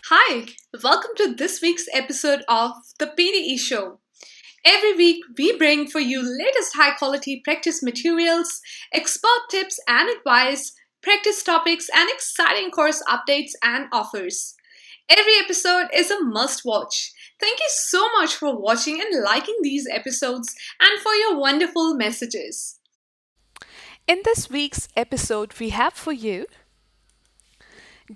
Hi, welcome to this week's episode of the PTE Show. Every week, we bring for you latest high quality practice materials, expert tips and advice, practice topics, and exciting course updates and offers. Every episode is a must watch. Thank you so much for watching and liking these episodes and for your wonderful messages. In this week's episode, we have for you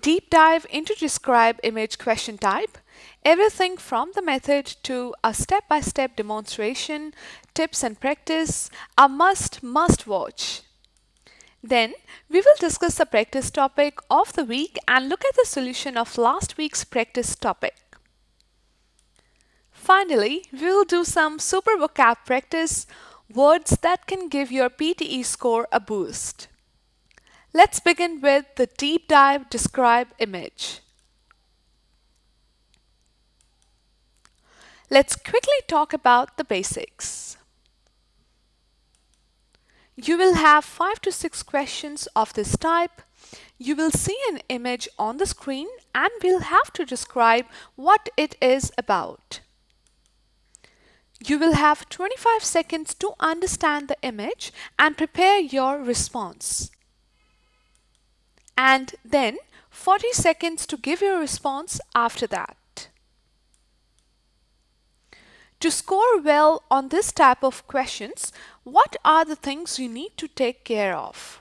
deep dive into describe image question type, everything from the method to a step-by-step demonstration, tips and practice, a must watch. Then we will discuss the practice topic of the week and look at the solution of last week's practice topic. Finally, we will do some super vocab practice, words that can give your PTE score a boost. Let's begin with the deep dive describe image. Let's quickly talk about the basics. You will have 5 to 6 questions of this type. You will see an image on the screen and will have to describe what it is about. You will have 25 seconds to understand the image and prepare your response. And then 40 seconds to give your response after that. To score well on this type of questions, what are the things you need to take care of?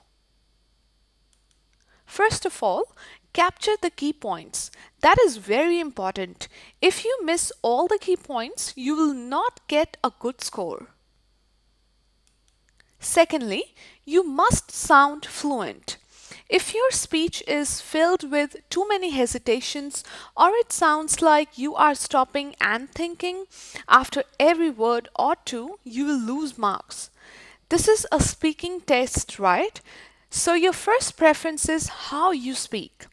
First of all, capture the key points. That is very important. If you miss all the key points, you will not get a good score. Secondly, you must sound fluent. If your speech is filled with too many hesitations or it sounds like you are stopping and thinking after every word or two, you will lose marks. This is a speaking test, right? So your first preference is how you speak.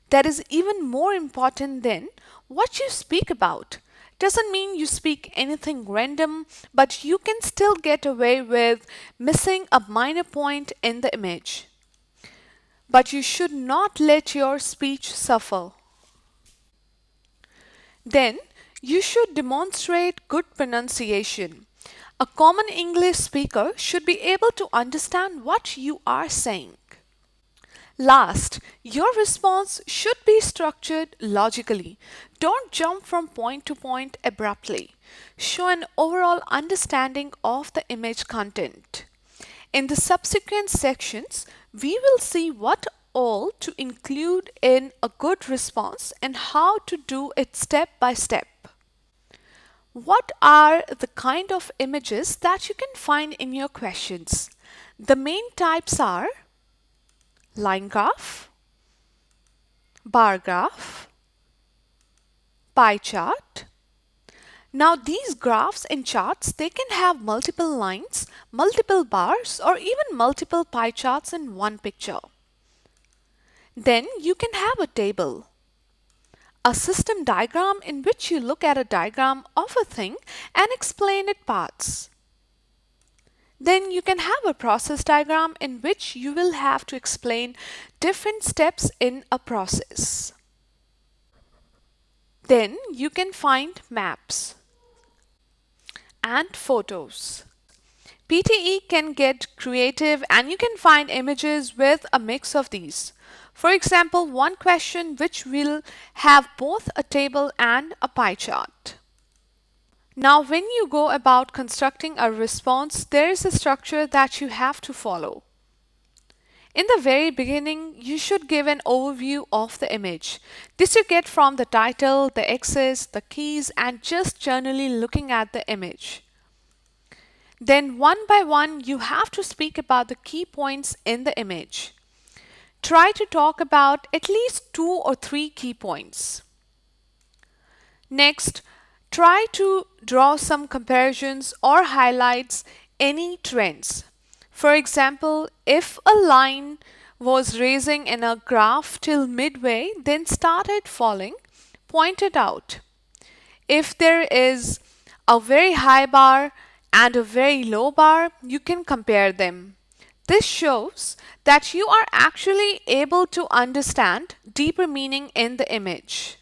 That is even more important than what you speak about. Doesn't mean you speak anything random, but you can still get away with missing a minor point in the image. But you should not let your speech suffer. Then, you should demonstrate good pronunciation. A common English speaker should be able to understand what you are saying. Last, your response should be structured logically. Don't jump from point to point abruptly. Show an overall understanding of the image content. In the subsequent sections, we will see what all to include in a good response and how to do it step by step. What are the kind of images that you can find in your questions? The main types are line graph, bar graph, pie chart. Now these graphs and charts, they can have multiple lines, multiple bars, or even multiple pie charts in one picture. Then you can have a table, a system diagram in which you look at a diagram of a thing and explain its parts. Then you can have a process diagram in which you will have to explain different steps in a process. Then you can find maps and photos. PTE can get creative and you can find images with a mix of these. For example, one question which will have both a table and a pie chart. Now, when you go about constructing a response, there is a structure that you have to follow. In the very beginning, you should give an overview of the image. This you get from the title, the axis, the keys, and just generally looking at the image. Then one by one, you have to speak about the key points in the image. Try to talk about at least 2 or 3 key points. Next, try to draw some comparisons or highlights any trends. For example, if a line was rising in a graph till midway, then started falling, point it out. If there is a very high bar and a very low bar, you can compare them. This shows that you are actually able to understand deeper meaning in the image.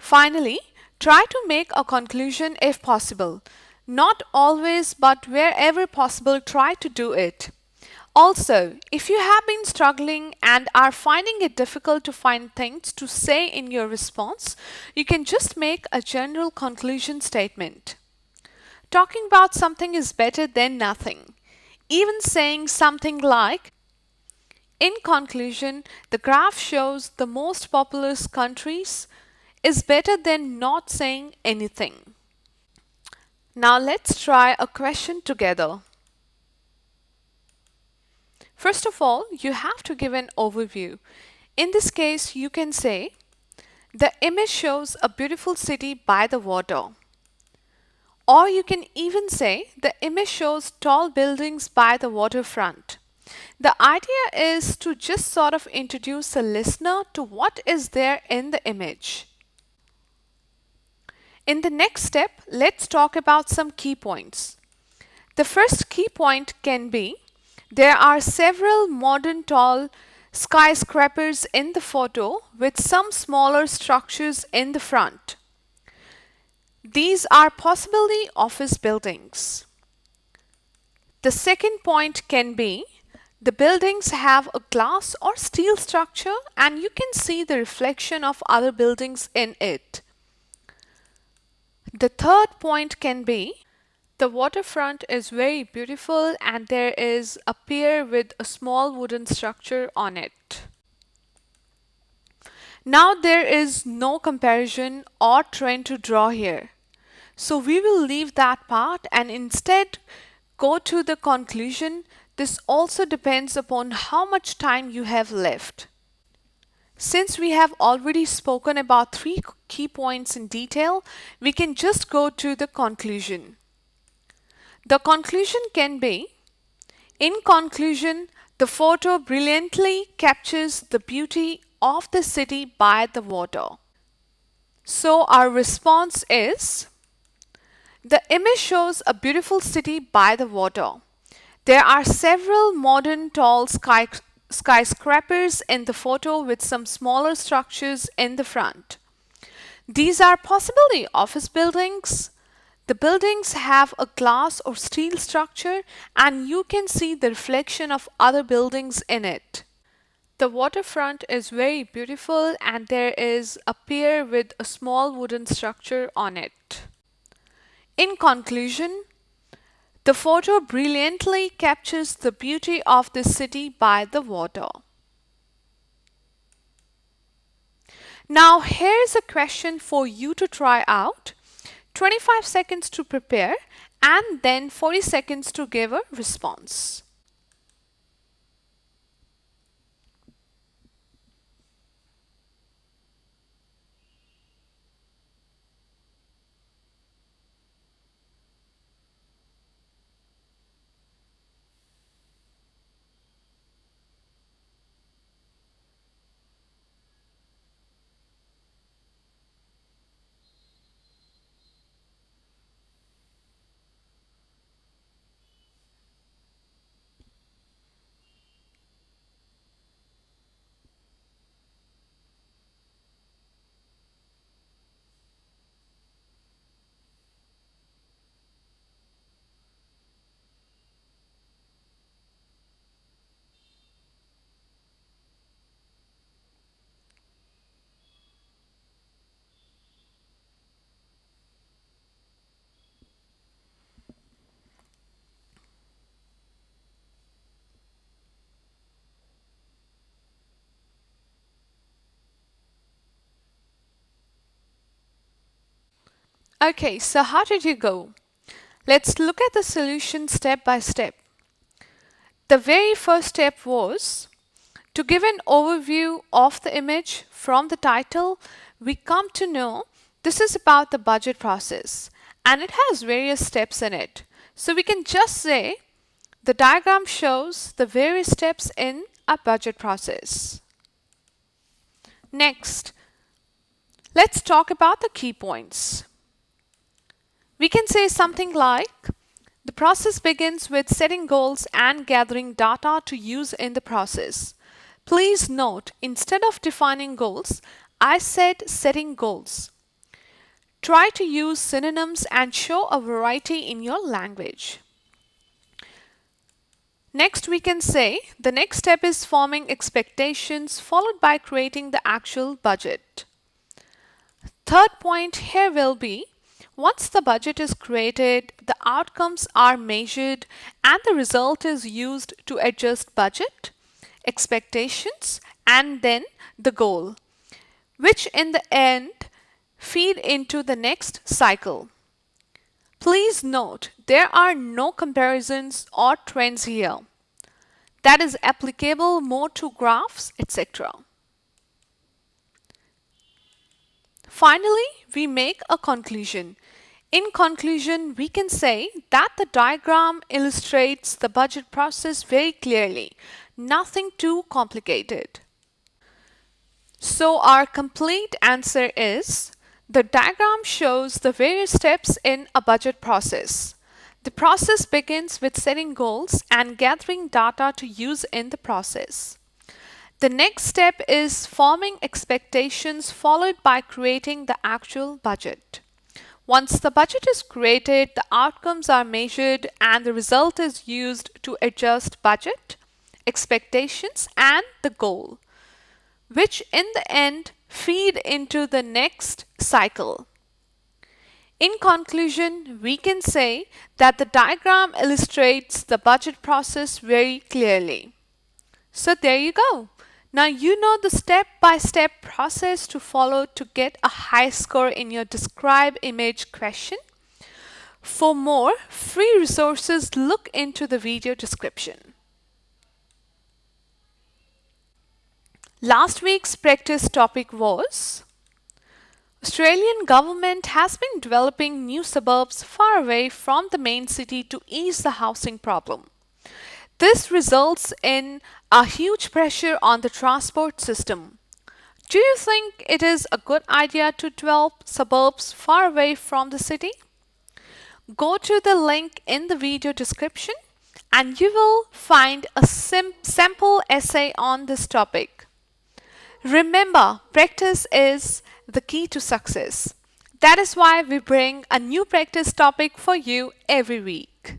Finally, try to make a conclusion if possible. Not always, but wherever possible, try to do it. Also, if you have been struggling and are finding it difficult to find things to say in your response, you can just make a general conclusion statement. Talking about something is better than nothing. Even saying something like, in conclusion, the graph shows the most populous countries is better than not saying anything. Now let's try a question together. First of all, you have to give an overview. In this case, you can say, the image shows a beautiful city by the water. Or you can even say, the image shows tall buildings by the waterfront. The idea is to just sort of introduce the listener to what is there in the image. In the next step, let's talk about some key points. The first key point can be, there are several modern tall skyscrapers in the photo with some smaller structures in the front. These are possibly office buildings. The second point can be, the buildings have a glass or steel structure and you can see the reflection of other buildings in it. The third point can be, the waterfront is very beautiful and there is a pier with a small wooden structure on it. Now there is no comparison or trend to draw here. So we will leave that part and instead go to the conclusion. This also depends upon how much time you have left. Since we have already spoken about 3 key points in detail, we can just go to the conclusion. The conclusion can be, in conclusion, the photo brilliantly captures the beauty of the city by the water. So our response is, the image shows a beautiful city by the water. There are several modern tall skyscrapers in the photo with some smaller structures in the front. These are possibly office buildings. The buildings have a glass or steel structure and you can see the reflection of other buildings in it. The waterfront is very beautiful and there is a pier with a small wooden structure on it. In conclusion, the photo brilliantly captures the beauty of the city by the water. Now here is a question for you to try out. 25 seconds to prepare and then 40 seconds to give a response. Okay, so how did you go? Let's look at the solution step by step. The very first step was to give an overview of the image. From the title, we come to know this is about the budget process and it has various steps in it. So we can just say the diagram shows the various steps in a budget process. Next, let's talk about the key points. We can say something like, the process begins with setting goals and gathering data to use in the process. Please note, instead of defining goals, I said setting goals. Try to use synonyms and show a variety in your language. Next, we can say the next step is forming expectations followed by creating the actual budget. Third point here will be, once the budget is created, the outcomes are measured and the result is used to adjust budget, expectations, and then the goal, which in the end feed into the next cycle. Please note, there are no comparisons or trends here. That is applicable more to graphs, etc. Finally, we make a conclusion. In conclusion, we can say that the diagram illustrates the budget process very clearly, nothing too complicated. So our complete answer is, the diagram shows the various steps in a budget process. The process begins with setting goals and gathering data to use in the process. The next step is forming expectations followed by creating the actual budget. Once the budget is created, the outcomes are measured and the result is used to adjust budget, expectations, and the goal, which in the end feed into the next cycle. In conclusion, we can say that the diagram illustrates the budget process very clearly. So there you go. Now you know the step-by-step process to follow to get a high score in your describe image question. For more free resources, look into the video description. Last week's practice topic was, Australian government has been developing new suburbs far away from the main city to ease the housing problem. This results in a huge pressure on the transport system. Do you think it is a good idea to develop suburbs far away from the city? Go to the link in the video description and you will find a sample essay on this topic. Remember, practice is the key to success. That is why we bring a new practice topic for you every week.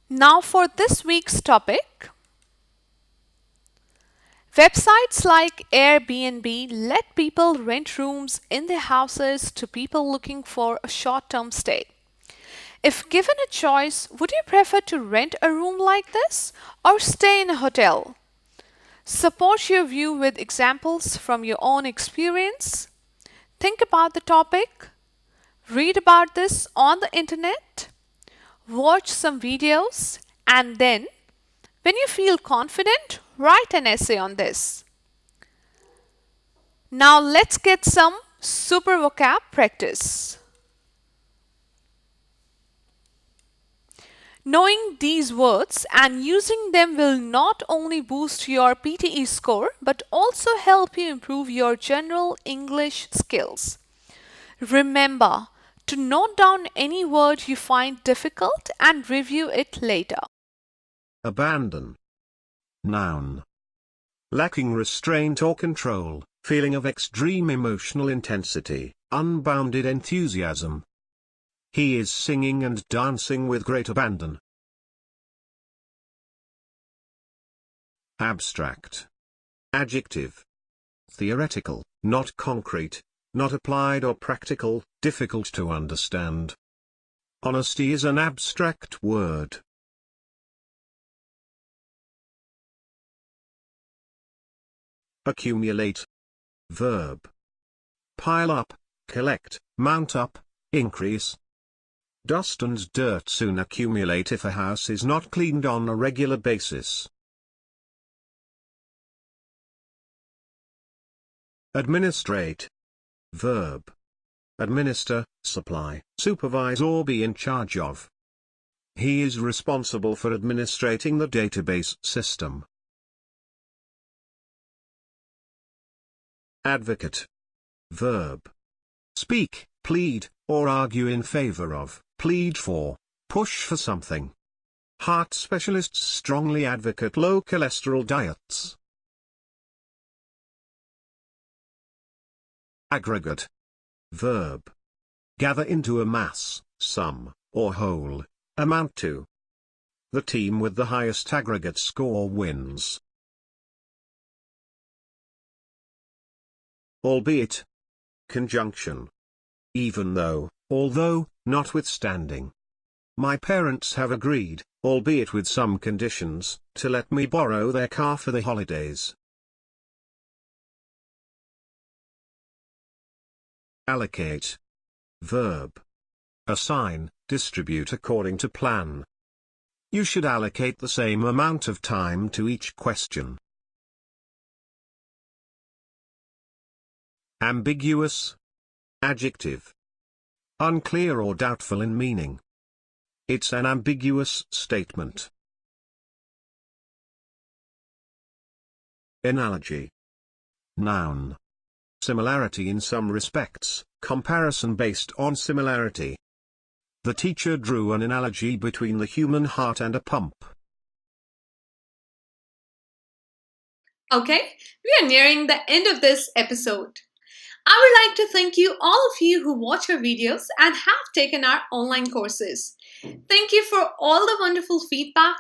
Now for this week's topic, websites like Airbnb let people rent rooms in their houses to people looking for a short-term stay. If given a choice, would you prefer to rent a room like this or stay in a hotel? Support your view with examples from your own experience. Think about the topic. Read about this on the internet. Watch some videos, and then, when you feel confident, write an essay on this. Now let's get some super vocab practice. Knowing these words and using them will not only boost your PTE score but also help you improve your general English skills. Remember to note down any word you find difficult and review it later. Abandon. Noun. Lacking restraint or control, feeling of extreme emotional intensity, unbounded enthusiasm. He is singing and dancing with great abandon. Abstract. Adjective. Theoretical, not concrete, not applied or practical, difficult to understand. Honesty is an abstract word. Accumulate. Verb. Pile up, collect, mount up, increase. Dust and dirt soon accumulate if a house is not cleaned on a regular basis. Administrate. Verb. Administer, supply, supervise or be in charge of. He is responsible for administrating the database system. Advocate. Verb. Speak, plead, or argue in favor of, plead for, push for something. Heart specialists strongly advocate low cholesterol diets. Aggregate. Verb. Gather into a mass, sum, or whole, amount to. The team with the highest aggregate score wins. Albeit. Conjunction. Even though, although, notwithstanding. My parents have agreed, albeit with some conditions, to let me borrow their car for the holidays. Allocate. Verb. Assign, distribute according to plan. You should allocate the same amount of time to each question. Ambiguous. Adjective. Unclear or doubtful in meaning. It's an ambiguous statement. Analogy. Noun. Similarity in some respects, comparison based on similarity. The teacher drew an analogy between the human heart and a pump. Okay, we are nearing the end of this episode. I would like to thank you, all of you who watch our videos and have taken our online courses. Thank you for all the wonderful feedback.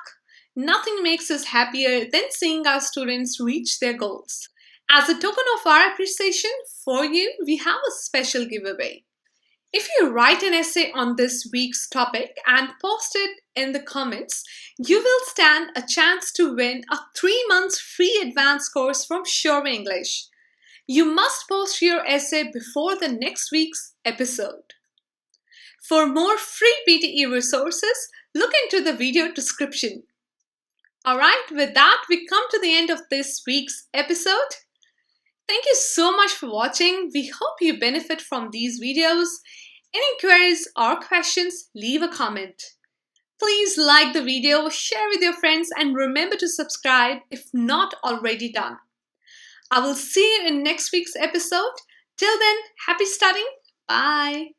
Nothing makes us happier than seeing our students reach their goals. As a token of our appreciation for you, we have a special giveaway. If you write an essay on this week's topic and post it in the comments, you will stand a chance to win a 3 months free advanced course from Sure English. You must post your essay before the next week's episode. For more free PTE resources, look into the video description. Alright, with that, we come to the end of this week's episode. Thank you so much for watching. We hope you benefit from these videos. Any queries or questions, leave a comment. Please like the video, share with your friends, and remember to subscribe if not already done. I will see you in next week's episode. Till then, happy studying. Bye.